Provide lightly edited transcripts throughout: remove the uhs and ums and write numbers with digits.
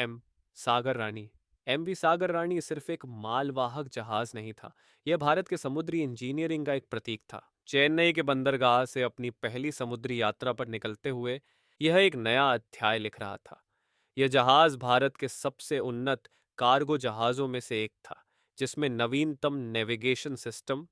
M सागर रानी। MV सागर रानी सिर्फ एक मालवाहक जहाज नहीं था, यह भारत के समुद्री इंजीनियरिंग का एक प्रतीक था। चेन्नई के बंदरगाह से अपनी पहली समुद्री यात्रा पर निकलते हुए यह एक नया अध्याय लिख रहा था। यह जहाज भारत के सबसे उन्नत कार्गो जहाज़ों में से एक था, जिसमें नवीनतम navigation system,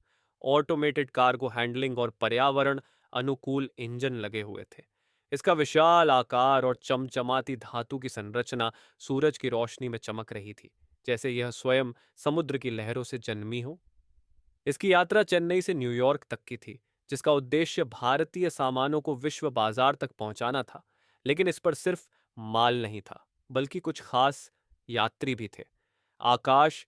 automated cargo handling और पर्यावरण अनुकूल इंजन लगे हुए थे। इसका विशाल आकार और चमचमाती धातु की संरचना सूरज की रोशनी में चमक रही थी, जैसे यह स्वयं समुद्र की लहरों से जन्मी हो। इसकी यात्रा चेन्नई से न्यूयॉर्क तक की थी, जिसका उद्देश्य भारतीय सामानों को विश्व बाजार तक पहुंचाना था। लेकिन इस पर सिर्फ माल नहीं था, बल्कि कुछ खास यात्री भी थे। आकाश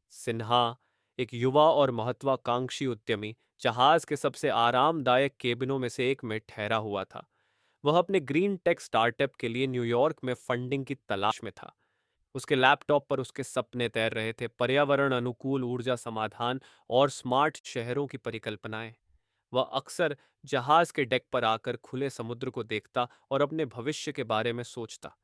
सिन्हा, एक युवा और महत्वाकांक्षी उद्यमी, जहाज के सबसे आरामदायक केबिनों में से एक में ठहरा हुआ था। वह अपने ग्रीन टेक स्टार्टअप के लिए न्यूयॉर्क में फंडिंग की तलाश में था। उसके लैपटॉप पर उसके सपने तैर रहे थे, पर्यावरण अनुकूल ऊर्जा समाधान और स्मार्ट शहरों की परिकल्पनाएं। वह अक्सर जहाज के डेक पर आकर खुले समुद्र को देखता और अपने भविष्य के बारे में सोचता।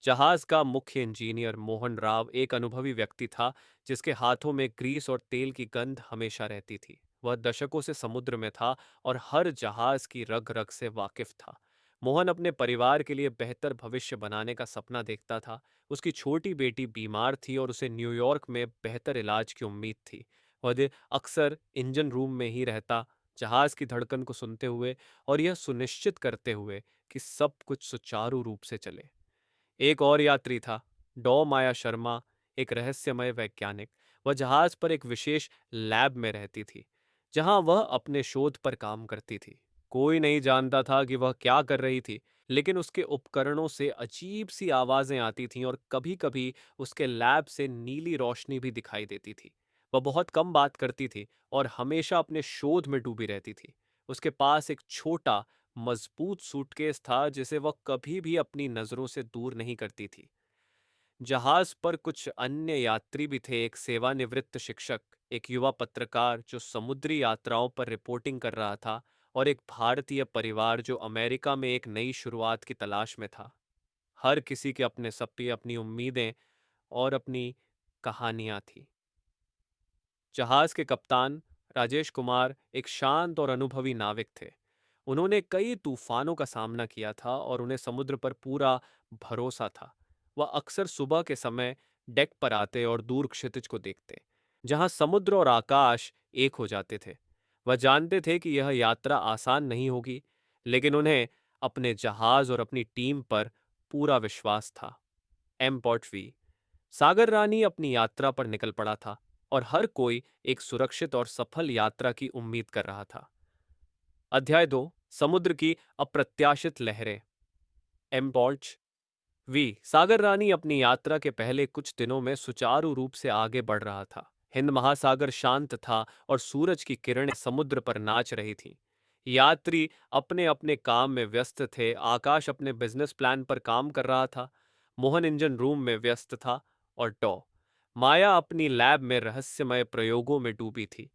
जहाज का मुख्य इंजीनियर मोहन राव एक अनुभवी व्यक्ति था, जिसके हाथों में ग्रीस और तेल की गंध हमेशा रहती थी। वह दशकों से समुद्र में था और हर जहाज की रग रग से वाकिफ था। मोहन अपने परिवार के लिए बेहतर भविष्य बनाने का सपना देखता था। उसकी छोटी बेटी बीमार थी और उसे न्यूयॉर्क में बेहतर इलाज की उम्मीद थी। अक्सर इंजन रूम में ही रहता, जहाज की धड़कन को सुनते हुए और यह सुनिश्चित करते हुए कि सब कुछ सुचारू रूप से चले। एक और यात्री था, डॉ माया शर्मा, एक रहस्यमय वैज्ञानिक। वह जहाज पर एक विशेष लैब में रहती थी, जहां वह अपने शोध पर काम करती थी। कोई नहीं जानता था कि वह क्या कर रही थी, लेकिन उसके उपकरणों से अजीब सी आवाजें आती थीं और कभी-कभी उसके लैब से नीली रोशनी भी दिखाई देती थी। वह बहुत कम बात करती थी और हमेशा अपने शोध में डूबी रहती थी। उसके पास एक छोटा मजबूत सूटकेस था, जिसे वह कभी भी अपनी नजरों से दूर नहीं करती थी। जहाज पर कुछ अन्य यात्री भी थे, एक सेवानिवृत्त शिक्षक, एक युवा पत्रकार जो समुद्री यात्राओं पर रिपोर्टिंग कर रहा था, और एक भारतीय परिवार जो अमेरिका में एक नई शुरुआत की तलाश में था। हर किसी के अपने सपने, अपनी उम्मीदें और अपनी कहानियां थी। जहाज के कप्तान राजेश कुमार एक शांत और अनुभवी नाविक थे। उन्होंने कई तूफानों का सामना किया था और उन्हें समुद्र पर पूरा भरोसा था। वह अक्सर सुबह के समय डेक पर आते और दूर क्षितिज को देखते, जहां समुद्र और आकाश एक हो जाते थे। वह जानते थे कि यह यात्रा आसान नहीं होगी, लेकिन उन्हें अपने जहाज और अपनी टीम पर पूरा विश्वास था। एम पॉटवी सागर रानी अपनी यात्रा पर निकल पड़ा था और हर कोई एक सुरक्षित और सफल यात्रा की उम्मीद कर रहा था। अध्याय 2, समुद्र की अप्रत्याशित लहरें। एम्बॉल्च वी सागर रानी अपनी यात्रा के पहले कुछ दिनों में सुचारू रूप से आगे बढ़ रहा था। हिंद महासागर शांत था और सूरज की किरणें समुद्र पर नाच रही थीं। यात्री अपने अपने काम में व्यस्त थे, आकाश अपने बिजनेस प्लान पर काम कर रहा था, मोहन इंजन रूम में व्यस्त था, और डॉ माया अपनी लैब में रहस्यमय प्रयोगों में डूबी थी।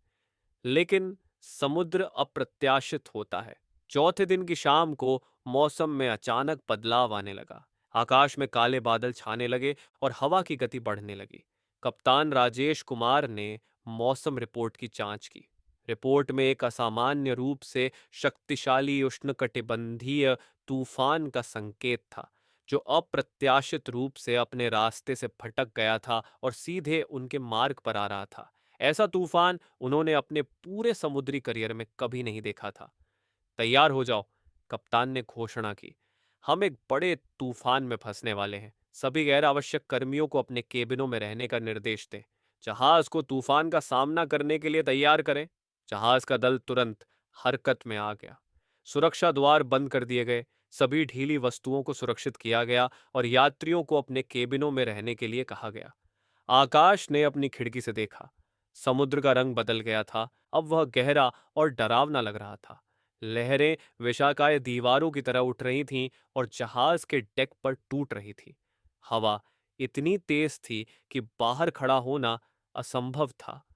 लेकिन समुद्र अप्रत्याशित होता है। चौथे दिन की शाम को मौसम में अचानक बदलाव आने लगा। आकाश में काले बादल छाने लगे और हवा की गति बढ़ने लगी। कप्तान राजेश कुमार ने मौसम रिपोर्ट की जांच की। रिपोर्ट में एक असामान्य रूप से शक्तिशाली उष्णकटिबंधीय तूफान का संकेत था, जो अप्रत्याशित रूप से अपने रास्ते से भटक गया था और सीधे उनके मार्ग पर आ रहा था। ऐसा तूफान उन्होंने अपने पूरे समुद्री करियर में कभी नहीं देखा था। तैयार हो जाओ, कप्तान ने घोषणा की। हम एक बड़े तूफान में फंसने वाले हैं। सभी गैर आवश्यक कर्मियों को अपने केबिनों में रहने का निर्देश दें। जहाज को तूफान का सामना करने के लिए तैयार करें। जहाज का दल तुरंत हरकत में आ गया। सुरक्षा द्वार बंद कर दिए गए, सभी ढीली वस्तुओं को सुरक्षित किया गया और यात्रियों को अपने केबिनों में रहने के लिए कहा गया। आकाश ने अपनी खिड़की से देखा। समुद्र का रंग बदल गया था। अब वह गहरा और डरावना लग रहा था। लहरें विशाकाय दीवारों की तरह उठ रही थीं और जहाज के डेक पर टूट रही थी। हवा इतनी तेज थी कि बाहर खड़ा होना असंभव था।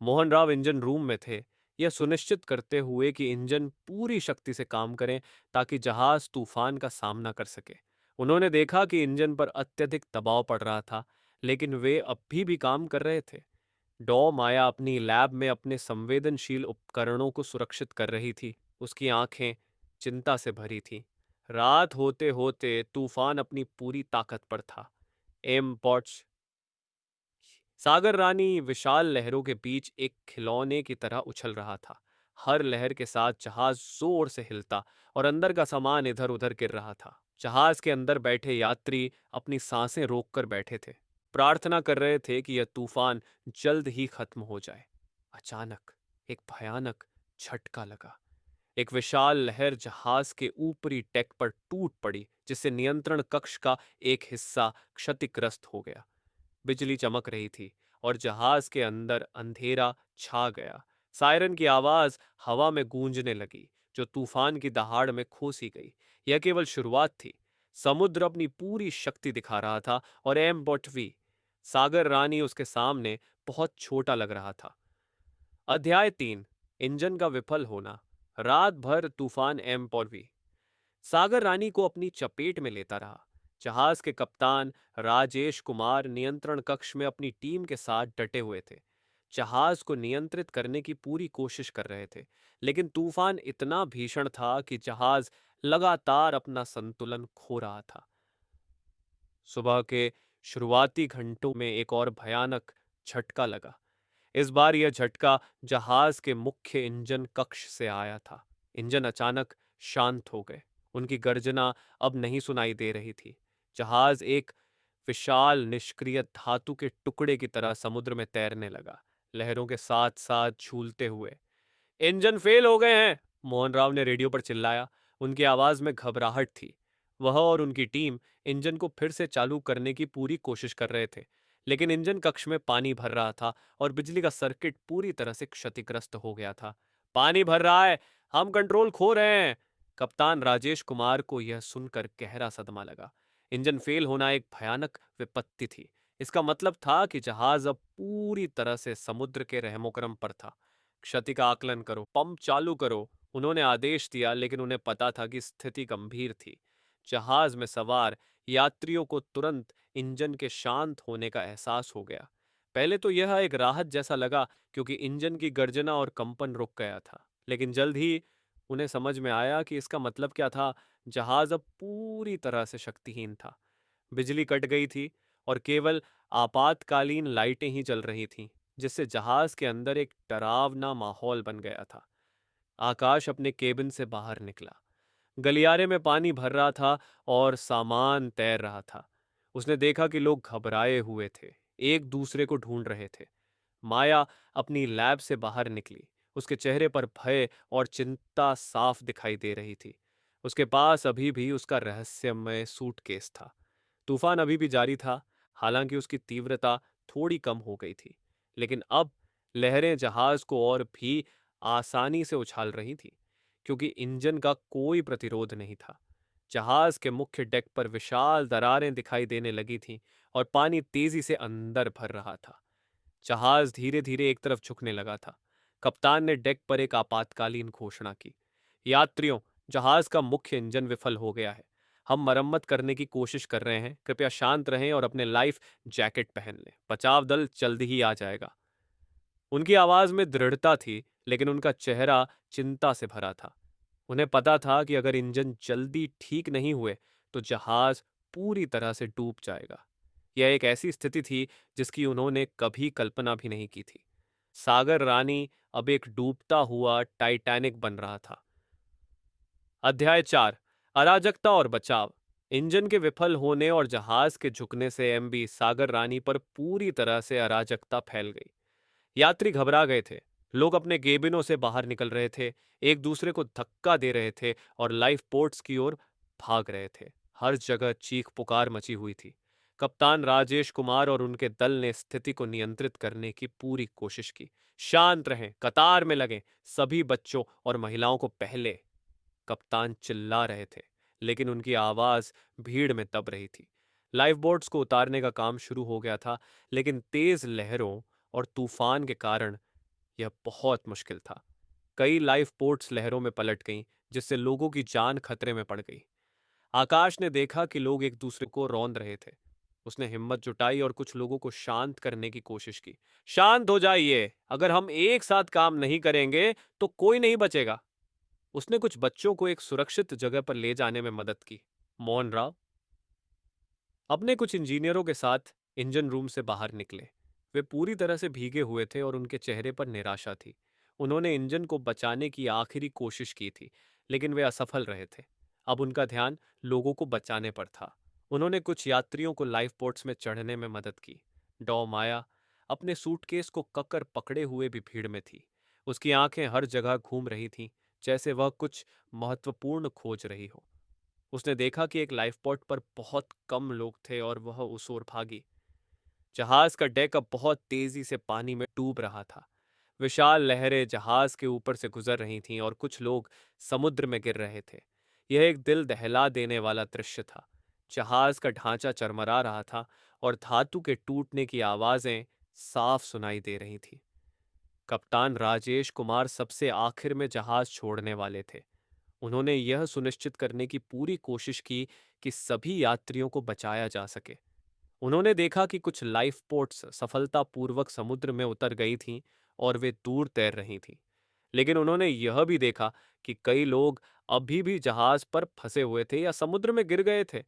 मोहन राव इंजन रूम में थे, यह सुनिश्चित करते हुए कि इंजन पूरी शक्ति से काम करें ताकि जहाज तूफान का सामना कर सके। उन्होंने देखा कि इंजन पर अत्यधिक दबाव पड़ रहा था, लेकिन वे अब भी काम कर रहे थे। डॉ माया अपनी लैब में अपने संवेदनशील उपकरणों को सुरक्षित कर रही थी। उसकी आंखें चिंता से भरी थीं। रात होते होते तूफान अपनी पूरी ताकत पर था। एम पॉट्स सागर रानी विशाल लहरों के बीच एक खिलौने की तरह उछल रहा था। हर लहर के साथ जहाज जोर से हिलता और अंदर का सामान इधर उधर गिर रहा था। जहाज के अंदर बैठे यात्री अपनी सांसें रोककर बैठे थे, प्रार्थना कर रहे थे कि यह तूफान जल्द ही खत्म हो जाए। अचानक एक भयानक झटका लगा। एक विशाल लहर जहाज के ऊपरी डेक पर टूट पड़ी, जिससे नियंत्रण कक्ष का एक हिस्सा क्षतिग्रस्त हो गया। बिजली चमक रही थी और जहाज के अंदर अंधेरा छा गया। सायरन की आवाज हवा में गूंजने लगी, जो तूफान की दहाड़ में खोसी गई। यह केवल शुरुआत थी। समुद्र अपनी पूरी शक्ति दिखा रहा था और एम बॉटवी, सागर रानी, उसके सामने बहुत छोटा लग रहा था। अध्याय 3। इंजन का विफल होना। रात भर तूफान एम पॉटवी सागर रानी को अपनी चपेट में लेता रहा। जहाज के कप्तान राजेश कुमार नियंत्रण कक्ष में अपनी टीम के साथ डटे हुए थे। जहाज को नियंत्रित करने की पूरी कोशिश कर रहे थे, लेकिन तूफान इतना भीषण था कि जहाज लगातार अपना संतुलन खो रहा था। सुबह के शुरुआती घंटों में एक और भयानक झटका लगा। इस बार यह झटका जहाज के मुख्य इंजन कक्ष से आया था। इंजन अचानक शांत हो गए। उनकी गर्जना अब नहीं सुनाई दे रही थी। जहाज एक विशाल निष्क्रिय धातु के टुकड़े की तरह समुद्र में तैरने लगा, लहरों के साथ साथ झूलते हुए। इंजन फेल हो गए हैं, मोहन राव ने रेडियो पर चिल्लाया। उनकी आवाज में घबराहट थी। वह और उनकी टीम इंजन को फिर से चालू करने की पूरी कोशिश कर रहे थे, लेकिन इंजन कक्ष में पानी भर रहा था और बिजली का सर्किट पूरी तरह से क्षतिग्रस्त हो गया था। पानी भर रहा है, हम कंट्रोल खो रहे हैं। कप्तान राजेश कुमार को यह सुनकर गहरा सदमा लगा। इंजन फेल होना एक भयानक विपत्ति थी। इसका मतलब था कि जहाज अब पूरी तरह से समुद्र के रहमोकरम पर था। क्षति का आकलन करो, पंप चालू करो, उन्होंने आदेश दिया, लेकिन उन्हें पता था कि स्थिति गंभीर थी। जहाज में सवार यात्रियों को तुरंत इंजन के शांत होने का एहसास हो गया। पहले तो यह एक राहत जैसा लगा, क्योंकि इंजन की गर्जना और कंपन रुक गया था, लेकिन जल्द ही उन्हें समझ में आया कि इसका मतलब क्या था। जहाज अब पूरी तरह से शक्तिहीन था। बिजली कट गई थी और केवल आपातकालीन लाइटें ही जल रही थीं, जिससे जहाज के अंदर एक डरावना माहौल बन गया था। आकाश अपने केबिन से बाहर निकला। गलियारे में पानी भर रहा था और सामान तैर रहा था। उसने देखा कि लोग घबराए हुए थे, एक दूसरे को ढूंढ रहे थे। माया अपनी लैब से बाहर निकली। उसके चेहरे पर भय और चिंता साफ दिखाई दे रही थी। उसके पास अभी भी उसका रहस्यमय सूटकेस था। तूफान अभी भी जारी था, हालांकि उसकी तीव्रता थोड़ी कम हो गई थी, लेकिन अब लहरें जहाज को और भी आसानी से उछाल रही थी, क्योंकि इंजन का कोई प्रतिरोध नहीं था। जहाज के मुख्य डेक पर विशाल दरारें दिखाई देने लगी थीं और पानी तेजी से अंदर भर रहा था। जहाज धीरे धीरे एक तरफ झुकने लगा था। कप्तान ने डेक पर एक आपातकालीन घोषणा की। यात्रियों, जहाज का मुख्य इंजन विफल हो गया है। हम मरम्मत करने की कोशिश कर रहे हैं। कृपया शांत रहें और अपने लाइफ जैकेट पहन लें। बचाव दल जल्द ही आ जाएगा। उनकी आवाज में दृढ़ता थी, लेकिन उनका चेहरा चिंता से भरा था। उन्हें पता था कि अगर इंजन जल्दी ठीक नहीं हुए तो जहाज पूरी तरह से डूब जाएगा। यह एक ऐसी स्थिति थी जिसकी उन्होंने कभी कल्पना भी नहीं की थी। सागर रानी अब एक डूबता हुआ टाइटैनिक बन रहा था। अध्याय 4। अराजकता और बचाव। इंजन के विफल होने और जहाज के झुकने से एमबी सागर रानी पर पूरी तरह से अराजकता फैल गई। यात्री घबरा गए थे। लोग अपने केबिनों से बाहर निकल रहे थे, एक दूसरे को धक्का दे रहे थे और लाइफ बोट्स की ओर भाग रहे थे। हर जगह चीख पुकार मची हुई थी। कप्तान राजेश कुमार और उनके दल ने स्थिति को नियंत्रित करने की पूरी कोशिश की। शांत रहें, कतार में लगें, सभी बच्चों और महिलाओं को पहले। कप्तान चिल्ला रहे थे, लेकिन उनकी आवाज भीड़ में दब रही थी। लाइफ बोट्स को उतारने का काम शुरू हो गया था, लेकिन तेज लहरों और तूफान के कारण यह बहुत मुश्किल था। कई लाइफ बोट्स लहरों में पलट गईं, जिससे लोगों की जान खतरे में पड़ गई। आकाश ने देखा कि लोग एक दूसरे को रौंद रहे थे। उसने हिम्मत जुटाई और कुछ लोगों को शांत करने की कोशिश की। शांत हो जाइए, अगर हम एक साथ काम नहीं करेंगे तो कोई नहीं बचेगा। उसने कुछ बच्चों को एक सुरक्षित जगह पर ले जाने में मदद की। मोहन राव अपने कुछ इंजीनियरों के साथ इंजन रूम से बाहर निकले। वे पूरी तरह से भीगे हुए थे और उनके चेहरे पर निराशा थी। उन्होंने इंजन को बचाने की आखिरी कोशिश की थी, लेकिन वे असफल रहे थे। अब उनका ध्यान लोगों को बचाने पर था। उन्होंने कुछ यात्रियों को लाइफ बोट्स में चढ़ने में मदद की। डॉ माया अपने सूटकेस को ककर पकड़े हुए भी भीड़ में थी। उसकी आंखें हर जगह घूम रही थीं, जैसे वह कुछ महत्वपूर्ण खोज रही हो। उसने देखा कि एक लाइफबोट पर बहुत कम लोग थे और वह उस ओर भागी। जहाज का डेक अब बहुत तेजी से पानी में डूब रहा था। विशाल लहरें जहाज के ऊपर से गुजर रही थीं और कुछ लोग समुद्र में गिर रहे थे। यह एक दिल दहला देने वाला दृश्य था। जहाज का ढांचा चरमरा रहा था और धातु के टूटने की आवाजें साफ सुनाई दे रही थी। कप्तान राजेश कुमार सबसे आखिर में जहाज छोड़ने वाले थे। उन्होंने यह सुनिश्चित करने की पूरी कोशिश की कि सभी यात्रियों को बचाया जा सके। उन्होंने देखा कि कुछ लाइफ बोट्स सफलतापूर्वक समुद्र में उतर गई थीं और वे दूर तैर रही थीं। लेकिन उन्होंने यह भी देखा कि कई लोग अभी भी जहाज पर फंसे हुए थे या समुद्र में गिर गए थे।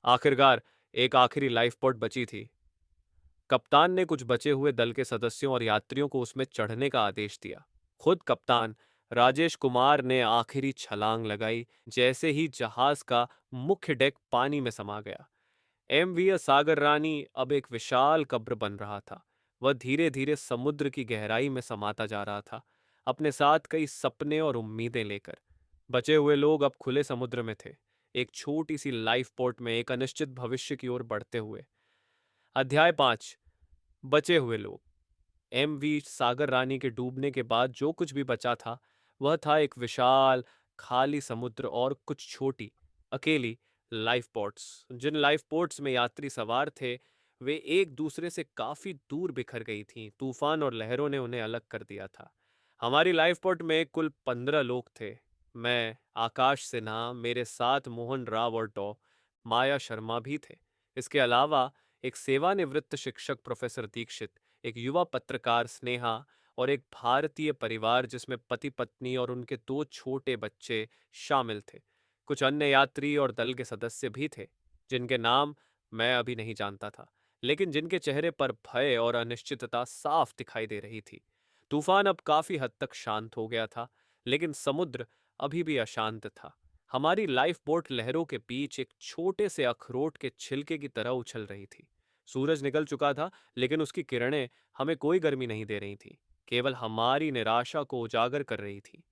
आखिरकार एक आखिरी लाइफ बोट बची थी। कप्तान ने कुछ बचे हुए दल के सदस्यों और यात्रियों को उसमें चढ़ने का आदेश दिया। खुद कप्तान राजेश कुमार ने आखिरी छलांग लगाई जैसे ही जहाज का मुख्य डेक पानी में समा गया। एमवीएस सागर रानी अब एक विशाल कब्र बन रहा था। वह धीरे धीरे समुद्र की गहराई में समाता जा रहा था, अपने साथ कई सपने और उम्मीदें लेकर। बचे हुए लोग अब खुले समुद्र में थे, एक छोटी सी लाइफ बोट में एक अनिश्चित भविष्य की ओर बढ़ते हुए। अध्याय 5। बचे हुए लोग। एमवी सागर रानी के डूबने के बाद जो कुछ भी बचा था, वह था एक विशाल खाली समुद्र और कुछ छोटी अकेली लाइफ बोट्स। जिन लाइफ बोट्स में यात्री सवार थे, वे एक दूसरे से काफी दूर बिखर गई थीं। तूफान और लहरों ने उन्हें अलग कर दिया था। हमारी लाइफ बोट में कुल 15 लोग थे। मैं, आकाश सिन्हा, मेरे साथ मोहन राव और डॉ माया शर्मा भी थे। इसके अलावा एक सेवानिवृत्त शिक्षक प्रोफेसर दीक्षित, एक युवा पत्रकार स्नेहा और एक भारतीय परिवार जिसमें पति पत्नी और उनके 2 छोटे बच्चे शामिल थे। कुछ अन्य यात्री और दल के सदस्य भी थे, जिनके नाम मैं अभी नहीं जानता था, लेकिन जिनके चेहरे पर भय और अनिश्चितता साफ दिखाई दे रही थी। तूफान अब काफी हद तक शांत हो गया था, लेकिन समुद्र अभी भी अशांत था। हमारी लाइफ बोट लहरों के बीच एक छोटे से अखरोट के छिलके की तरह उछल रही थी। सूरज निकल चुका था, लेकिन उसकी किरणें हमें कोई गर्मी नहीं दे रही थी, केवल हमारी निराशा को उजागर कर रही थी।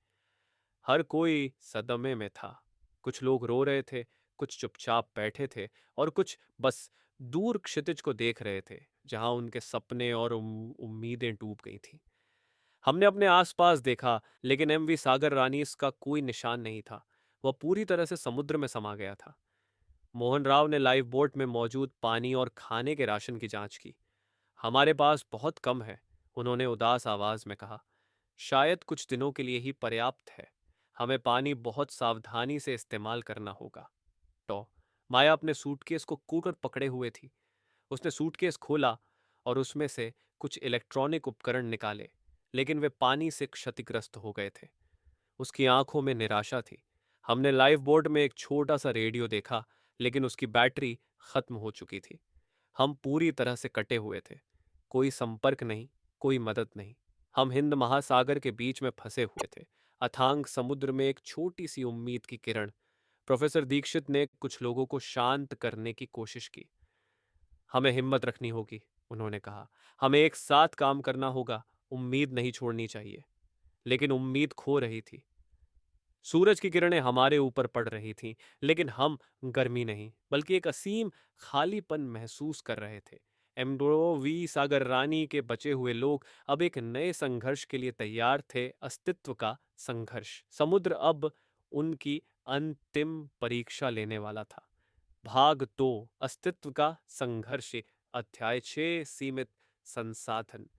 हर कोई सदमे में था। कुछ लोग रो रहे थे, कुछ चुपचाप बैठे थे और कुछ बस दूर क्षितिज को देख रहे थे, जहां उनके सपने और उम्मीदें डूब गई थीं। हमने अपने आसपास देखा, लेकिन एमवी सागर रानी का कोई निशान नहीं था। वह पूरी तरह से समुद्र में समा गया था। मोहन राव ने लाइफ बोट में मौजूद पानी और खाने के राशन की जांच की। हमारे पास बहुत कम है, उन्होंने उदास आवाज में कहा। शायद कुछ दिनों के लिए ही पर्याप्त है। हमें पानी बहुत सावधानी से इस्तेमाल करना होगा। तो माया अपने सूटकेस को कूकर पकड़े हुए थी। उसने सूटकेस खोला और उसमें से कुछ इलेक्ट्रॉनिक उपकरण निकाले, लेकिन वे पानी से क्षतिग्रस्त हो गए थे। उसकी आंखों में निराशा थी। हमने लाइफ बोट में एक छोटा सा रेडियो देखा, लेकिन उसकी बैटरी खत्म हो चुकी थी। हम पूरी तरह से कटे हुए थे। कोई संपर्क नहीं, कोई मदद नहीं। हम हिंद महासागर के बीच में फंसे हुए थे, अथांग समुद्र में एक छोटी सी उम्मीद की किरण। प्रोफेसर दीक्षित ने कुछ लोगों को शांत करने की कोशिश की। हमें हिम्मत रखनी होगी, उन्होंने कहा। हमें एक साथ काम करना होगा, उम्मीद नहीं छोड़नी चाहिए। लेकिन उम्मीद खो रही थी। सूरज की किरणें हमारे ऊपर पड़ रही थीं, लेकिन हम गर्मी नहीं, बल्कि एक असीम खालीपन महसूस कर रहे थे। एम्ब्रोवी सागर रानी के बचे हुए लोग अब एक नए संघर्ष के लिए तैयार थे, अस्तित्व का संघर्ष। समुद्र अब उनकी अंतिम परीक्षा लेने वाला था। भाग 2, अस्तित्व का संघर्ष। अध्याय 6, सीमित संसाधन।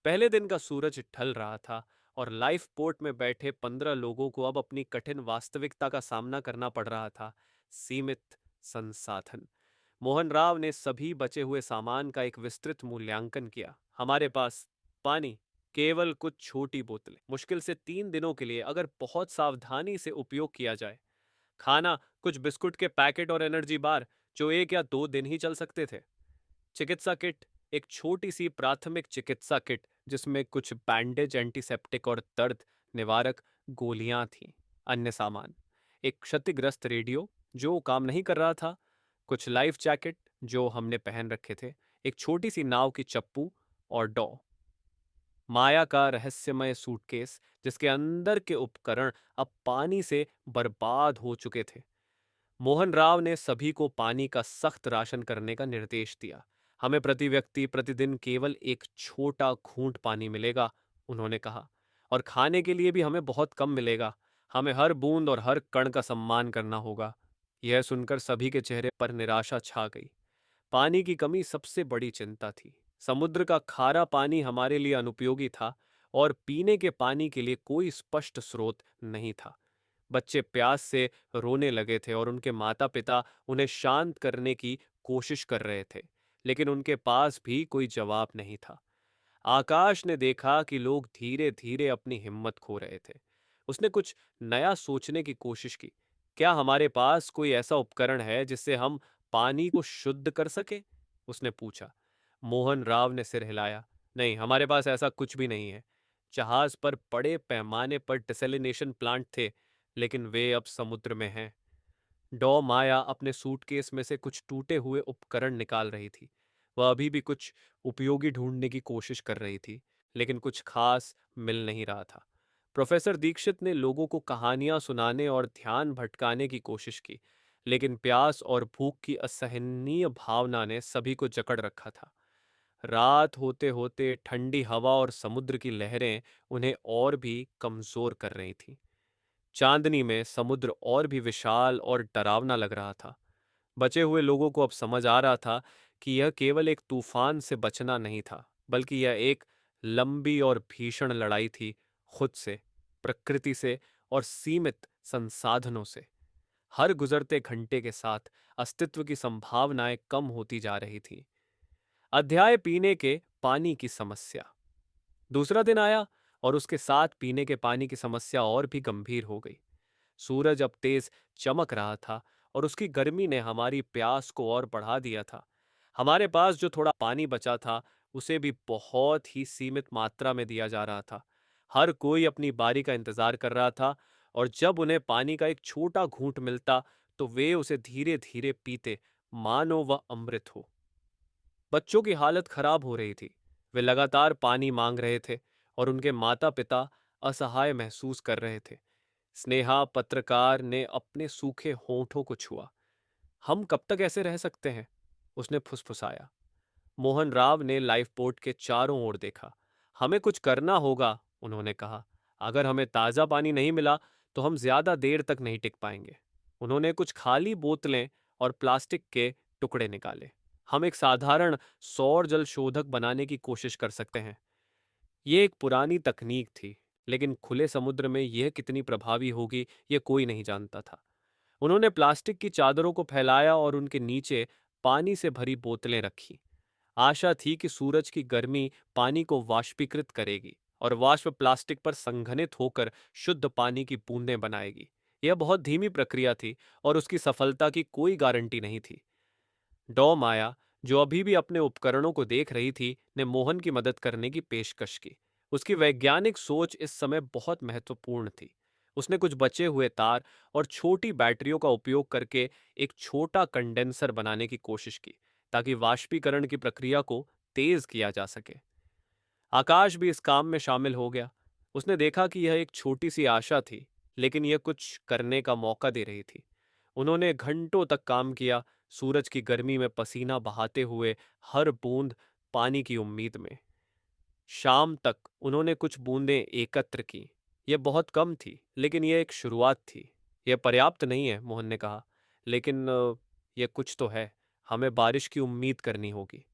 पहले दिन का सूरज ढल रहा था और लाइफ बोट में बैठे 15 लोगों को अब अपनी कठिन वास्तविकता का सामना करना पड़ रहा था। सीमित संसाधन। मोहन राव ने सभी बचे हुए सामान का एक विस्तृत मूल्यांकन किया। हमारे पास पानी केवल कुछ छोटी बोतलें, मुश्किल से 3 दिनों के लिए अगर बहुत सावधानी से उपयोग किया जाए। खाना कुछ बिस्कुट के पैकेट और एनर्जी बार जो 1 या 2 दिन ही चल सकते थे। चिकित्सा किट एक छोटी सी प्राथमिक चिकित्सा किट जिसमें कुछ बैंडेज, एंटीसेप्टिक और दर्द निवारक गोलियां थीं। अन्य सामान एक क्षतिग्रस्त रेडियो जो काम नहीं कर रहा था, कुछ लाइफ जैकेट जो हमने पहन रखे थे, एक छोटी सी नाव की चप्पू और डॉ माया का रहस्यमय सूटकेस जिसके अंदर के उपकरण अब पानी से बर्बाद हो चुके थे। मोहन राव ने सभी को पानी का सख्त राशन करने का निर्देश दिया। हमें प्रति व्यक्ति प्रतिदिन केवल एक छोटा घूंट पानी मिलेगा, उन्होंने कहा, और खाने के लिए भी हमें बहुत कम मिलेगा। हमें हर बूंद और हर कण का सम्मान करना होगा। यह सुनकर सभी के चेहरे पर निराशा छा गई। पानी की कमी सबसे बड़ी चिंता थी। समुद्र का खारा पानी हमारे लिए अनुपयोगी था और पीने के पानी के लिए कोई स्पष्ट स्रोत नहीं था। बच्चे प्यास से रोने लगे थे और उनके माता-पिता उन्हें शांत करने की कोशिश कर रहे थे, लेकिन उनके पास भी कोई जवाब नहीं था। आकाश ने देखा कि लोग धीरे-धीरे अपनी हिम्मत खो रहे थे। उसने कुछ नया सोचने की कोशिश की। क्या हमारे पास कोई ऐसा उपकरण है जिससे हम पानी को शुद्ध कर सके? उसने पूछा। मोहन राव ने सिर हिलाया। नहीं, हमारे पास ऐसा कुछ भी नहीं है। जहाज पर बड़े पैमाने पर डिसैलिनेशन प्लांट थे, लेकिन वे अब समुद्र में हैं। डॉ माया अपने सूटकेस में से कुछ टूटे हुए उपकरण निकाल रही थी। वह अभी भी कुछ उपयोगी ढूंढने की कोशिश कर रही थी, लेकिन कुछ खास मिल नहीं रहा था। प्रोफेसर दीक्षित ने लोगों को कहानियां सुनाने और ध्यान भटकाने की कोशिश की, लेकिन प्यास और भूख की असहनीय भावना ने सभी को जकड़ रखा था। रात होते होते ठंडी हवा और समुद्र की लहरें उन्हें और भी कमजोर कर रही थीं। चांदनी में समुद्र और भी विशाल और डरावना लग रहा था। बचे हुए लोगों को अब समझ आ रहा था कि यह केवल एक तूफान से बचना नहीं था, बल्कि यह एक लंबी और भीषण लड़ाई थी, खुद से, प्रकृति से और सीमित संसाधनों से। हर गुजरते घंटे के साथ अस्तित्व की संभावनाएं कम होती जा रही थीं। अध्याय पीने के पानी की समस्या। दूसरा दिन आया और उसके साथ पीने के पानी की समस्या और भी गंभीर हो गई। सूरज अब तेज चमक रहा था और उसकी गर्मी ने हमारी प्यास को और बढ़ा दिया था। हमारे पास जो थोड़ा पानी बचा था उसे भी बहुत ही सीमित मात्रा में दिया जा रहा था। हर कोई अपनी बारी का इंतजार कर रहा था और जब उन्हें पानी का एक छोटा घूंट मिलता तो वे उसे धीरे धीरे पीते, मानो वह अमृत हो। बच्चों की हालत खराब हो रही थी। वे लगातार पानी मांग रहे थे और उनके माता पिता असहाय महसूस कर रहे थे। स्नेहा पत्रकार ने अपने सूखे होठों को छुआ। हम कब तक ऐसे रह सकते हैं? उसने फुसफुसाया। मोहन राव ने लाइफ बोट के चारों ओर देखा। हमें कुछ करना होगा, उन्होंने कहा। अगर हमें ताज़ा पानी नहीं मिला तो हम ज्यादा देर तक नहीं टिक पाएंगे। उन्होंने कुछ खाली बोतलें और प्लास्टिक के टुकड़े निकाले। हम एक साधारण सौर जल शोधक बनाने की कोशिश कर सकते हैं। ये एक पुरानी तकनीक थी, लेकिन खुले समुद्र में यह कितनी प्रभावी होगी ये कोई नहीं जानता था। उन्होंने प्लास्टिक की चादरों को फैलाया और उनके नीचे पानी से भरी बोतलें रखी। आशा थी कि सूरज की गर्मी पानी को वाष्पीकृत करेगी और वाष्प प्लास्टिक पर संघनित होकर शुद्ध पानी की बूंदें बनाएगी। यह बहुत धीमी प्रक्रिया थी और उसकी सफलता की कोई गारंटी नहीं थी। डॉ माया, जो अभी भी अपने उपकरणों को देख रही थी, ने मोहन की मदद करने की पेशकश की। उसकी वैज्ञानिक सोच इस समय बहुत महत्वपूर्ण थी। उसने कुछ बचे हुए तार और छोटी बैटरियों का उपयोग करके एक छोटा कंडेंसर बनाने की कोशिश की, ताकि वाष्पीकरण की प्रक्रिया को तेज किया जा सके। आकाश भी इस काम में शामिल हो गया। उसने देखा कि यह एक छोटी सी आशा थी, लेकिन यह कुछ करने का मौका दे रही थी। उन्होंने घंटों तक काम किया, सूरज की गर्मी में पसीना बहाते हुए, हर बूंद पानी की उम्मीद में। शाम तक उन्होंने कुछ बूंदें एकत्र की। यह बहुत कम थी, लेकिन यह एक शुरुआत थी। यह पर्याप्त नहीं है, मोहन ने कहा, लेकिन यह कुछ तो है। हमें बारिश की उम्मीद करनी होगी।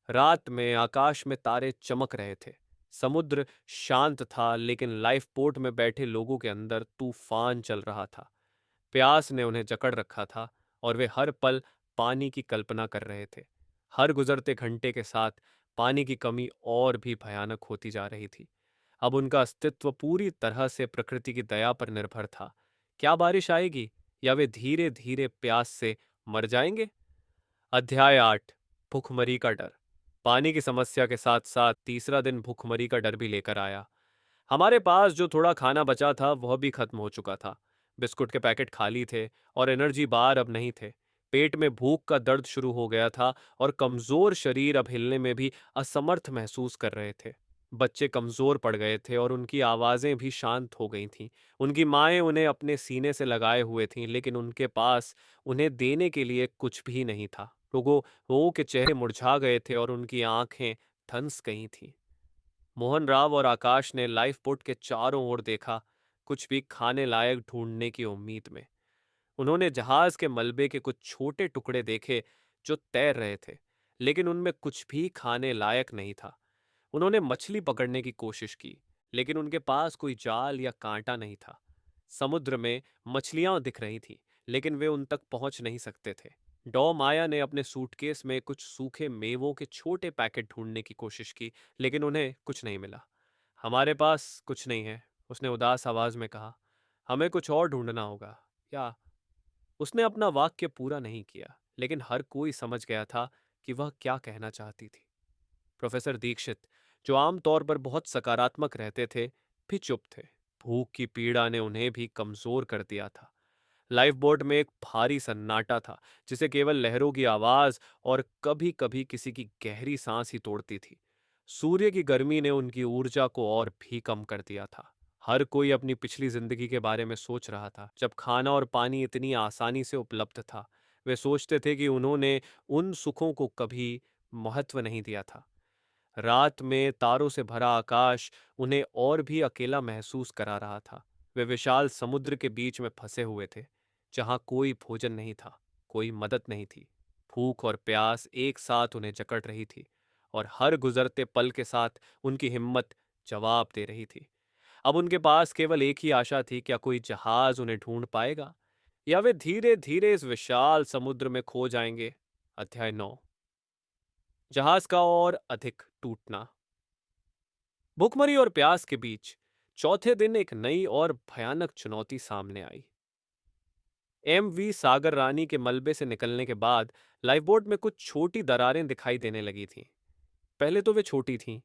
रात में आकाश में तारे चमक रहे थे। समुद्र शांत था, लेकिन लाइफ बोट में बैठे लोगों के अंदर तूफान चल रहा था। प्यास ने उन्हें जकड़ रखा था और वे हर पल पानी की कल्पना कर रहे थे। हर गुजरते घंटे के साथ पानी की कमी और भी भयानक होती जा रही थी। अब उनका अस्तित्व पूरी तरह से प्रकृति की दया पर निर्भर था। क्या बारिश आएगी या वे धीरे धीरे प्यास से मर जाएंगे? अध्याय 8। भुखमरी का डर। पानी की समस्या के साथ साथ तीसरा दिन भुखमरी का डर भी लेकर आया। हमारे पास जो थोड़ा खाना बचा था वह भी खत्म हो चुका था। बिस्कुट के पैकेट खाली थे और एनर्जी बार अब नहीं थे। पेट में भूख का दर्द शुरू हो गया था और कमजोर शरीर अब हिलने में भी असमर्थ महसूस कर रहे थे। बच्चे कमजोर पड़ गए थे और उनकी आवाजें भी शांत हो गई थीं। उनकी माएं उन्हें अपने सीने से लगाए हुए थीं, लेकिन उनके पास उन्हें देने के लिए कुछ भी नहीं था। लोगों के चेहरे मुरझा गए थे और उनकी आंखें धंस गई थीं। मोहन राव और आकाश ने लाइफ बोट के चारों ओर देखा, कुछ भी खाने लायक ढूंढने की उम्मीद में। उन्होंने जहाज के मलबे के कुछ छोटे टुकड़े देखे जो तैर रहे थे, लेकिन उनमें कुछ भी खाने लायक नहीं था। उन्होंने मछली पकड़ने की कोशिश की, लेकिन उनके पास कोई जाल या कांटा नहीं था। समुद्र में मछलियां दिख रही थीं, लेकिन वे उन तक पहुंच नहीं सकते थे। डॉ माया ने अपने सूटकेस में कुछ सूखे मेवों के छोटे पैकेट ढूंढने की कोशिश की, लेकिन उन्हें कुछ नहीं मिला। हमारे पास कुछ नहीं है, उसने उदास आवाज में कहा। हमें कुछ और ढूंढना होगा। या उसने अपना वाक्य पूरा नहीं किया, लेकिन हर कोई समझ गया था कि वह क्या कहना चाहती थी। प्रोफेसर दीक्षित, जो आमतौर पर बहुत सकारात्मक रहते थे, भी चुप थे। भूख की पीड़ा ने उन्हें भी कमजोर कर दिया था। लाइफ बोट में एक भारी सन्नाटा था, जिसे केवल लहरों की आवाज और कभी कभी किसी की गहरी सांस ही तोड़ती थी। सूर्य की गर्मी ने उनकी ऊर्जा को और भी कम कर दिया था। हर कोई अपनी पिछली जिंदगी के बारे में सोच रहा था, जब खाना और पानी इतनी आसानी से उपलब्ध था। वे सोचते थे कि उन्होंने उन सुखों को कभी महत्व नहीं दिया था। रात में तारों से भरा आकाश उन्हें और भी अकेला महसूस करा रहा था। वे विशाल समुद्र के बीच में फंसे हुए थे, जहां कोई भोजन नहीं था, कोई मदद नहीं थी। भूख और प्यास एक साथ उन्हें जकड़ रही थी, और हर गुजरते पल के साथ उनकी हिम्मत जवाब दे रही थी। अब उनके पास केवल एक ही आशा थी, क्या कोई जहाज उन्हें ढूंढ पाएगा, या वे धीरे धीरे इस विशाल समुद्र में खो जाएंगे। अध्याय 9। जहाज का और अधिक टूटना। भुखमरी और प्यास के बीच चौथे दिन एक नई और भयानक चुनौती सामने आई। एमवी सागर रानी के मलबे से निकलने के बाद लाइफबोट में कुछ छोटी दरारें दिखाई देने लगी थीं। पहले तो वे छोटी थीं,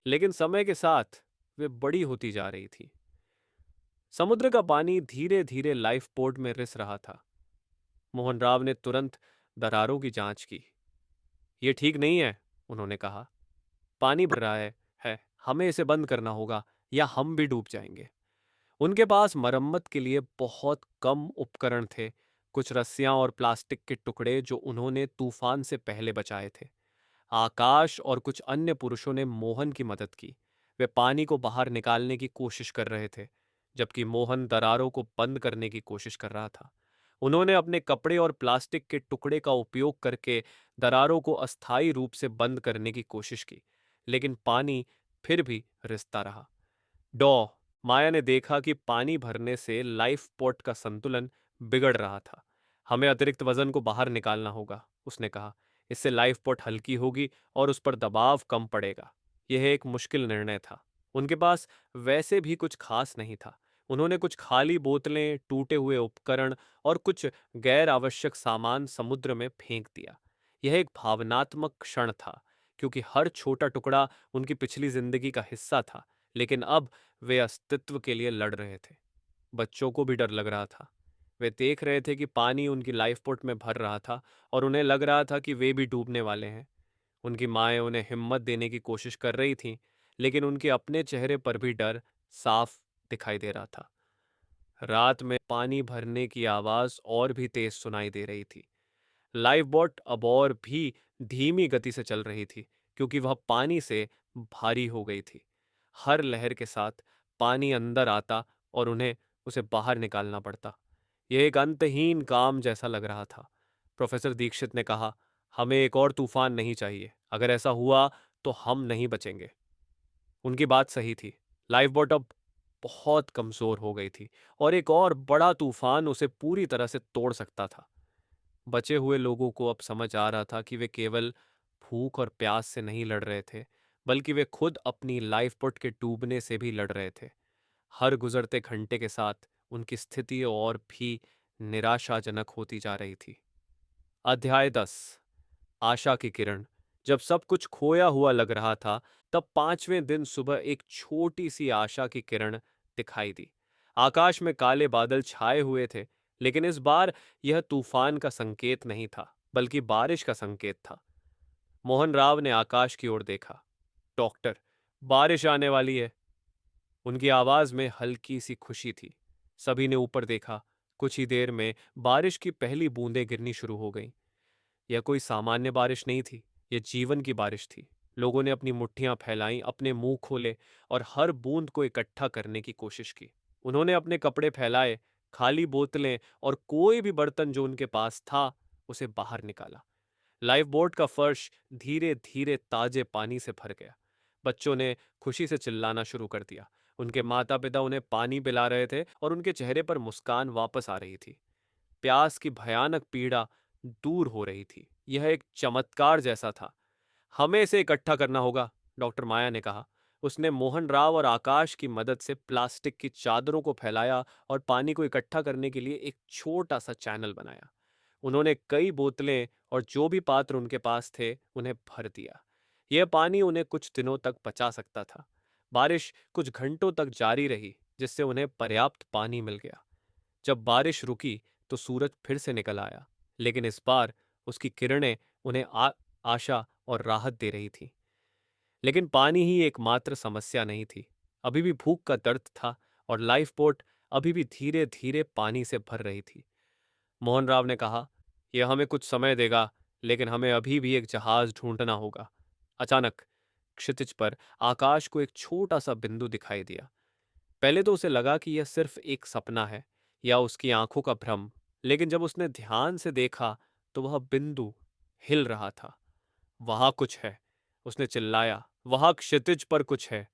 लेकिन समय के साथ वे बड़ी होती जा रही थीं। समुद्र का पानी धीरे धीरे लाइफबोट में रिस रहा था। मोहन राव ने तुरंत दरारों की जांच की। यह ठीक नहीं है, उन्होंने कहा। पानी भर रहा है, हमें इसे बंद करना होगा या हम भी डूब जाएंगे। उनके पास मरम्मत के लिए बहुत कम उपकरण थे, कुछ रस्सियां और प्लास्टिक के टुकड़े जो उन्होंने तूफान से पहले बचाए थे। आकाश और कुछ अन्य पुरुषों ने मोहन की मदद की। वे पानी को बाहर निकालने की कोशिश कर रहे थे, जबकि मोहन दरारों को बंद करने की कोशिश कर रहा था। उन्होंने अपने कपड़े और प्लास्टिक के टुकड़े का उपयोग करके दरारों को अस्थायी रूप से बंद करने की कोशिश की, लेकिन पानी फिर भी रिसता रहा। डॉ माया ने देखा कि पानी भरने से लाइफ पोर्ट का संतुलन बिगड़ रहा था। हमें अतिरिक्त वजन को बाहर निकालना होगा, उसने कहा। इससे लाइफ पोर्ट हल्की होगी और उस पर दबाव कम पड़ेगा। यह एक मुश्किल निर्णय था। उनके पास वैसे भी कुछ खास नहीं था। उन्होंने कुछ खाली बोतलें, टूटे हुए उपकरण और कुछ गैर आवश्यक सामान समुद्र में फेंक दिया। यह एक भावनात्मक क्षण था, क्योंकि हर छोटा टुकड़ा उनकी पिछली जिंदगी का हिस्सा था, लेकिन अब वे अस्तित्व के लिए लड़ रहे थे। बच्चों को भी डर लग रहा था। वे देख रहे थे कि पानी उनकी लाइफ बोट में भर रहा था और उन्हें लग रहा था कि वे भी डूबने वाले हैं। उनकी माएं उन्हें हिम्मत देने की कोशिश कर रही थीं, लेकिन उनके अपने चेहरे पर भी डर साफ दिखाई दे रहा था। रात में पानी भरने की आवाज और भी तेज सुनाई दे रही थी। लाइफ बोट अब और भी धीमी गति से चल रही थी, क्योंकि वह पानी से भारी हो गई थी। हर लहर के साथ पानी अंदर आता और उन्हें उसे बाहर निकालना पड़ता। यह एक अंतहीन काम जैसा लग रहा था। प्रोफेसर दीक्षित ने कहा, हमें एक और तूफान नहीं चाहिए। अगर ऐसा हुआ तो हम नहीं बचेंगे। उनकी बात सही थी। लाइफ बोट अब बहुत कमजोर हो गई थी और एक और बड़ा तूफान उसे पूरी तरह से तोड़ सकता था। बचे हुए लोगों को अब समझ आ रहा था कि वे केवल भूख और प्यास से नहीं लड़ रहे थे, बल्कि वे खुद अपनी लाइफ बोट के डूबने से भी लड़ रहे थे। हर गुजरते घंटे के साथ उनकी स्थिति और भी निराशाजनक होती जा रही थी। अध्याय 10। आशा की किरण। जब सब कुछ खोया हुआ लग रहा था, तब 5वें दिन सुबह एक छोटी सी आशा की किरण दिखाई दी। आकाश में काले बादल छाए हुए थे, लेकिन इस बार यह तूफान का संकेत नहीं था, बल्कि बारिश का संकेत था। मोहन राव ने आकाश की ओर देखा। डॉक्टर, बारिश आने वाली है। उनकी आवाज में हल्की सी खुशी थी। सभी ने ऊपर देखा। कुछ ही देर में बारिश की पहली बूंदें गिरनी शुरू हो गईं। यह कोई सामान्य बारिश नहीं थी, यह जीवन की बारिश थी। लोगों ने अपनी मुट्ठियां फैलाईं, अपने मुंह खोले और हर बूंद को इकट्ठा करने की कोशिश की। उन्होंने अपने कपड़े फैलाए, खाली बोतलें और कोई भी बर्तन जो उनके पास था, उसे बाहर निकाला। लाइफ बोट का फर्श धीरे धीरे ताजे पानी से भर गया। बच्चों ने खुशी से चिल्लाना शुरू कर दिया। उनके माता पिता उन्हें पानी पिला रहे थे और उनके चेहरे पर मुस्कान वापस आ रही थी। प्यास की भयानक पीड़ा दूर हो रही थी। यह एक चमत्कार जैसा था। हमें इसे इकट्ठा करना होगा, डॉक्टर माया ने कहा। उसने मोहन राव और आकाश की मदद से प्लास्टिक की चादरों को फैलाया और पानी को इकट्ठा करने के लिए एक छोटा सा चैनल बनाया। उन्होंने कई बोतलें और जो भी पात्र उनके पास थे, उन्हें भर दिया। यह पानी उन्हें कुछ दिनों तक बचा सकता था। बारिश कुछ घंटों तक जारी रही, जिससे उन्हें पर्याप्त पानी मिल गया। जब बारिश रुकी तो सूरज फिर से निकल आया, लेकिन इस बार उसकी किरणें उन्हें आशा और राहत दे रही थी। लेकिन पानी ही एकमात्र समस्या नहीं थी। अभी भी भूख का दर्द था और लाइफ बोट अभी भी धीरे धीरे पानी से भर रही थी। मोहन राव ने कहा, यह हमें कुछ समय देगा, लेकिन हमें अभी भी एक जहाज ढूंढना होगा। अचानक क्षितिज पर आकाश को एक छोटा सा बिंदु दिखाई दिया। पहले तो उसे लगा कि यह सिर्फ एक सपना है या उसकी आंखों का भ्रम, लेकिन जब उसने ध्यान से देखा तो वह बिंदु हिल रहा था। वहां कुछ है, उसने चिल्लाया, वहां क्षितिज पर कुछ है।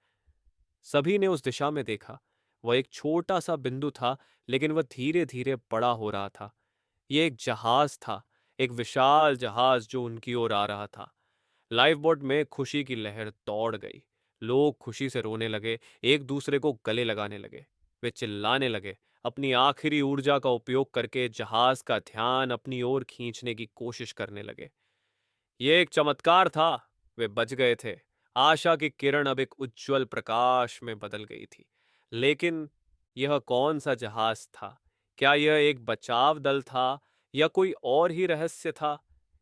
सभी ने उस दिशा में देखा। वह एक छोटा सा बिंदु था, लेकिन वह धीरे धीरे बड़ा हो रहा था। यह एक जहाज था, एक विशाल जहाज जो उनकी ओर आ रहा था। लाइफ बोट में खुशी की लहर दौड़ गई। लोग खुशी से रोने लगे, एक दूसरे को गले लगाने लगे। वे चिल्लाने लगे, अपनी आखिरी ऊर्जा का उपयोग करके जहाज का ध्यान अपनी ओर खींचने की कोशिश करने लगे। ये एक चमत्कार था। वे बच गए थे। आशा की किरण अब एक उज्जवल प्रकाश में बदल गई थी। लेकिन यह कौन सा जहाज था? क्या यह एक बचाव दल था या कोई और ही रहस्य था?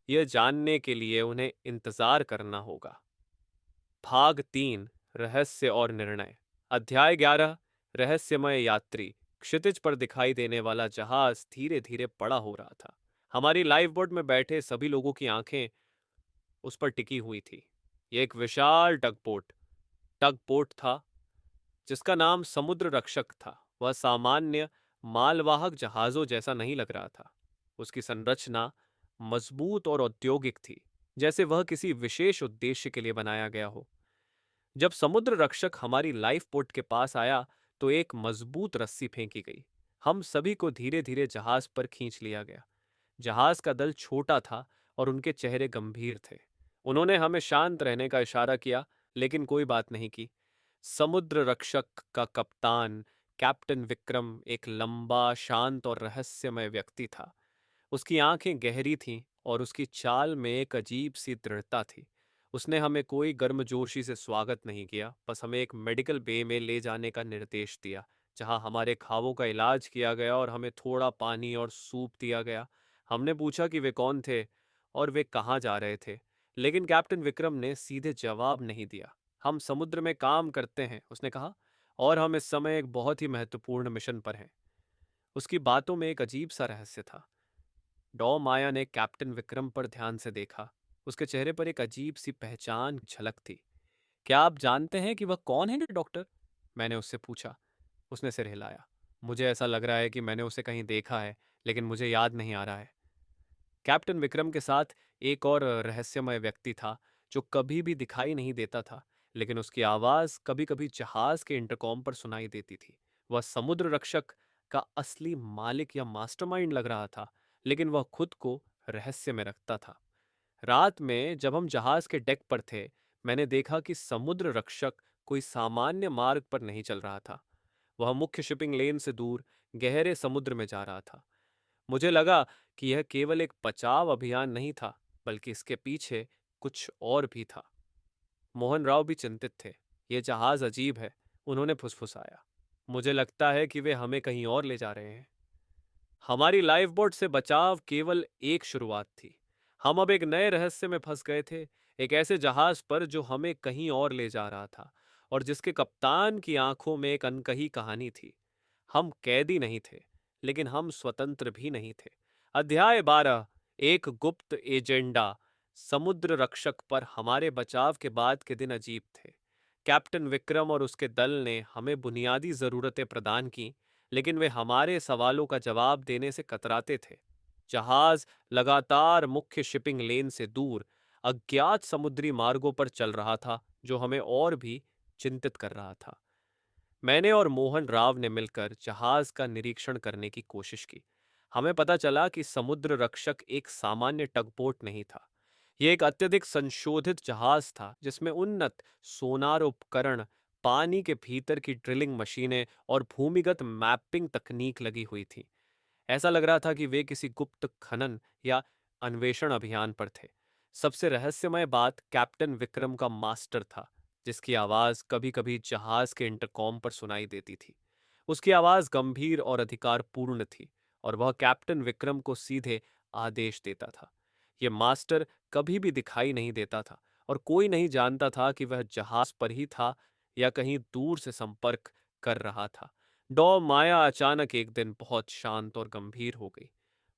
यह जानने के लिए उन्हें इंतजार करना होगा। भाग 3। रहस्य और निर्णय। अध्याय 11। रहस्यमय यात्री। क्षितिज पर दिखाई देने वाला जहाज धीरे धीरे बड़ा हो रहा था। हमारी लाइफ बोट में बैठे सभी लोगों की आंखें उस पर टिकी हुई थी। ये एक विशाल टग बोट था, जिसका नाम समुद्र रक्षक था। वह सामान्य मालवाहक जहाजों जैसा नहीं लग रहा था। उसकी संरचना मजबूत और औद्योगिक थी, जैसे वह किसी विशेष उद्देश्य के लिए बनाया गया हो। जब समुद्र रक्षक हमारी लाइफ बोट के पास आया तो एक मजबूत रस्सी फेंकी गई। हम सभी को धीरे धीरे जहाज पर खींच लिया गया। जहाज का दल छोटा था और उनके चेहरे गंभीर थे। उन्होंने हमें शांत रहने का इशारा किया, लेकिन कोई बात नहीं की। समुद्र रक्षक का कप्तान कैप्टन विक्रम एक लंबा, शांत और रहस्यमय व्यक्ति था। उसकी आंखें गहरी थीं और उसकी चाल में एक अजीब सी दृढ़ता थी। उसने हमें कोई गर्मजोशी से स्वागत नहीं किया, बस हमें एक मेडिकल बे में ले जाने का निर्देश दिया, जहां हमारे घावों का इलाज किया गया और हमें थोड़ा पानी और सूप दिया गया। हमने पूछा कि वे कौन थे और वे कहाँ जा रहे थे, लेकिन कैप्टन विक्रम ने सीधे जवाब नहीं दिया। हम समुद्र में काम करते हैं, उसने कहा, और हम इस समय एक बहुत ही महत्वपूर्ण मिशन पर हैं। उसकी बातों में एक अजीब सा रहस्य था। डॉ माया ने कैप्टन विक्रम पर ध्यान से देखा। उसके चेहरे पर एक अजीब सी पहचान झलक थी। क्या आप जानते हैं कि वह कौन है, डॉक्टर? मैंने उससे पूछा। उसने सिर हिलाया। मुझे ऐसा लग रहा है कि मैंने उसे कहीं देखा है, लेकिन मुझे याद नहीं आ रहा है। कैप्टन विक्रम के साथ एक और रहस्यमय व्यक्ति था, जो कभी भी दिखाई नहीं देता था, लेकिन उसकी आवाज कभी कभी जहाज के इंटरकॉम पर सुनाई देती थी। वह समुद्र रक्षक का असली मालिक या मास्टरमाइंड लग रहा था, लेकिन वह खुद को रहस्य में रखता था। रात में जब हम जहाज के डेक पर थे, मैंने देखा कि समुद्र रक्षक कोई सामान्य मार्ग पर नहीं चल रहा था। वह मुख्य शिपिंग लेन से दूर गहरे समुद्र में जा रहा था। मुझे लगा कि यह केवल एक बचाव अभियान नहीं था, बल्कि इसके पीछे कुछ और भी था। मोहन राव भी चिंतित थे। ये जहाज अजीब है, उन्होंने फुसफुसाया। मुझे लगता है कि वे हमें कहीं और ले जा रहे हैं। हमारी लाइफ बोट से बचाव केवल एक शुरुआत थी। हम अब एक नए रहस्य में फंस गए थे, एक ऐसे जहाज पर जो हमें कहीं और ले जा रहा था और जिसके कप्तान की आंखों में एक अनकही कहानी थी। हम कैदी नहीं थे, लेकिन हम स्वतंत्र भी नहीं थे। अध्याय 12। एक गुप्त एजेंडा। समुद्र रक्षक पर हमारे बचाव के बाद के दिन अजीब थे। कैप्टन विक्रम और उसके दल ने हमें बुनियादी जरूरतें प्रदान की, लेकिन वे हमारे सवालों का जवाब देने से कतराते थे। जहाज लगातार मुख्य शिपिंग लेन से दूर अज्ञात समुद्री मार्गों पर चल रहा था, जो हमें और भी चिंतित कर रहा था। मैंने और मोहन राव ने मिलकर जहाज का निरीक्षण करने की कोशिश की। हमें पता चला कि समुद्र रक्षक एक सामान्य टगबोट नहीं था। यह एक अत्यधिक संशोधित जहाज था, जिसमें उन्नत सोनार उपकरण, पानी के भीतर की ड्रिलिंग मशीनें और भूमिगत मैपिंग तकनीक लगी हुई थी। ऐसा लग रहा था कि वे किसी गुप्त खनन या अन्वेषण अभियान पर थे। सबसे रहस्यमय बात कैप्टन विक्रम का मास्टर था, जिसकी आवाज कभी-कभी जहाज के इंटरकॉम पर सुनाई देती थी। उसकी आवाज गंभीर और अधिकारपूर्ण थी, और वह कैप्टन विक्रम को सीधे आदेश देता था। यह मास्टर कभी भी दिखाई नहीं देता था, और कोई नहीं जानता था कि वह जहाज पर ही था या कहीं दूर से संपर्क कर रहा था। डॉ माया अचानक एक दिन बहुत शांत और गंभीर हो गई।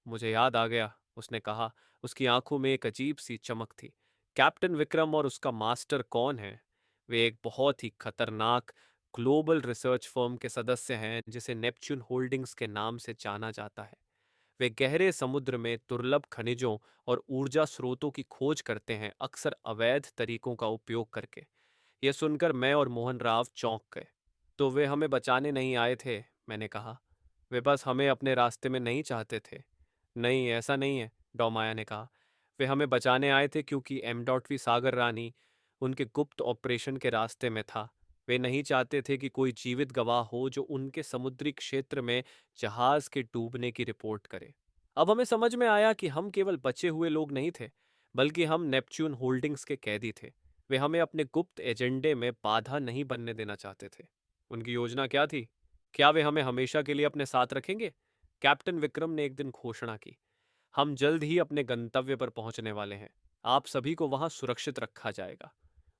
मुझे याद आ गया, उसने कहा। उसकी आंखों में एक अजीब सी चमक थी। कैप्टन विक्रम और उसका मास्टर कौन है? वे एक बहुत ही खतरनाक ग्लोबल रिसर्च फर्म के सदस्य हैं, जिसे नेपच्यून होल्डिंग्स के नाम से जाना जाता है। वे गहरे समुद्र में दुर्लभ खनिजों और ऊर्जा स्रोतों की खोज करते हैं, अक्सर अवैध तरीकों का उपयोग करके। यह सुनकर मैं और मोहन राव चौंक गए। तो वे हमें बचाने नहीं आए थे, मैंने कहा। वे बस हमें अपने रास्ते में नहीं चाहते थे। नहीं, ऐसा नहीं है, डॉमाया ने कहा। वे हमें बचाने आए थे क्योंकि एम.वी. सागर रानी उनके गुप्त ऑपरेशन के रास्ते में था। वे नहीं चाहते थे कि कोई जीवित गवाह हो जो उनके समुद्री क्षेत्र में जहाज के डूबने की रिपोर्ट करे। अब हमें समझ में आया कि हम केवल बचे हुए लोग नहीं थे, बल्कि हम नेपच्यून होल्डिंग्स के कैदी थे। वे हमें अपने गुप्त एजेंडे में बाधा नहीं बनने देना चाहते थे। उनकी योजना क्या थी? क्या वे हमें हमेशा के लिए अपने साथ रखेंगे? कैप्टन विक्रम ने एक दिन घोषणा की, हम जल्द ही अपने गंतव्य पर पहुंचने वाले हैं। आप सभी को वहां सुरक्षित रखा जाएगा।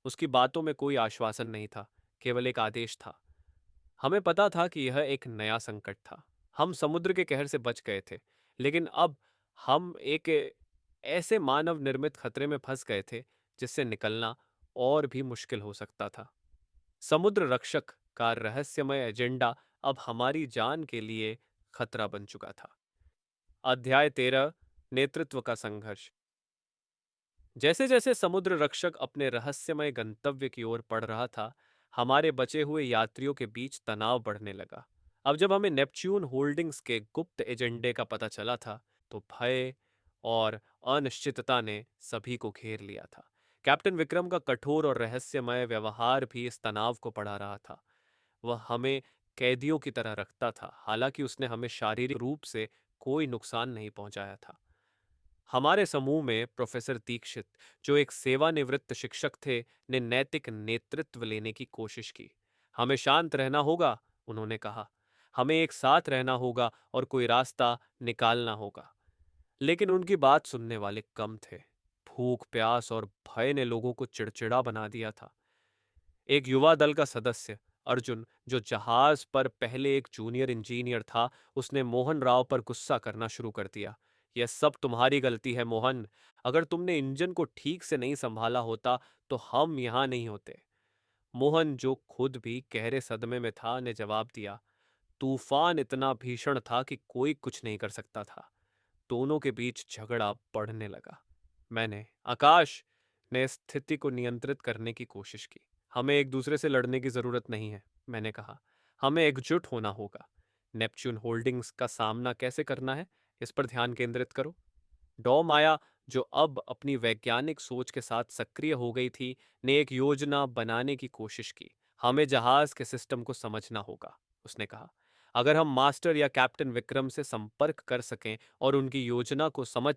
उसकी बातों में कोई आश्वासन नहीं था, केवल एक आदेश था। हमें पता था कि यह एक नया संकट था। हम समुद्र के कहर से बच गए थे, लेकिन अब हम एक ऐसे मानव निर्मित खतरे में फंस गए थे, जिससे निकलना और भी मुश्किल हो सकता था। समुद्र रक्षक का रहस्यमय एजेंडा अब हमारी जान के लिए खतरा बन चुका था। अध्याय 13। नेतृत्व का संघर्ष। जैसे जैसे समुद्र रक्षक अपने रहस्यमय गंतव्य की ओर बढ़ रहा था, हमारे बचे हुए यात्रियों के बीच तनाव बढ़ने लगा। अब जब हमें नेपच्यून होल्डिंग्स के गुप्त एजेंडे का पता चला था, तो भय और अनिश्चितता ने सभी को घेर लिया था। कैप्टन विक्रम का कठोर और रहस्यमय व्यवहार भी इस तनाव को बढ़ा रहा था। वह हमें कैदियों की तरह रखता था, हालांकि उसने हमें शारीरिक रूप से कोई नुकसान नहीं पहुंचाया था। हमारे समूह में प्रोफेसर दीक्षित, जो एक सेवानिवृत्त शिक्षक थे, ने नैतिक नेतृत्व लेने की कोशिश की। हमें शांत रहना होगा, उन्होंने कहा। हमें एक साथ रहना होगा और कोई रास्ता निकालना होगा। लेकिन उनकी बात सुनने वाले कम थे। भूख, प्यास और भय ने लोगों को चिड़चिड़ा बना दिया था। एक युवा दल का सदस्य अर्जुन, जो जहाज पर पहले एक जूनियर इंजीनियर था, उसने मोहन राव पर गुस्सा करना शुरू कर दिया। यह सब तुम्हारी गलती है मोहन। अगर तुमने इंजन को ठीक से नहीं संभाला होता, तो हम यहां नहीं होते। मोहन, जो खुद भी गहरे सदमे में था, ने जवाब दिया, तूफान इतना भीषण था कि कोई कुछ नहीं कर सकता था। दोनों के बीच झगड़ा बढ़ने लगा। मैंने, आकाश, ने स्थिति को नियंत्रित करने की कोशिश की। हमें एक दूसरे से लड़ने की जरूरत नहीं है, मैंने कहा। हमें एकजुट होना होगा। नेपच्यून होल्डिंग्स का सामना कैसे करना है, इस पर ध्यान केंद्रित करो। डॉ माया, जो अब अपनी वैज्ञानिक सोच के साथ सक्रिय हो गई थी, ने एक योजना बनाने की कोशिश की। हमें जहाज के सिस्टम को समझना होगा, उसने कहा। अगर हम मास्टर या कैप्टन विक्रम से संपर्क कर सकें और उनकी योजना को समझ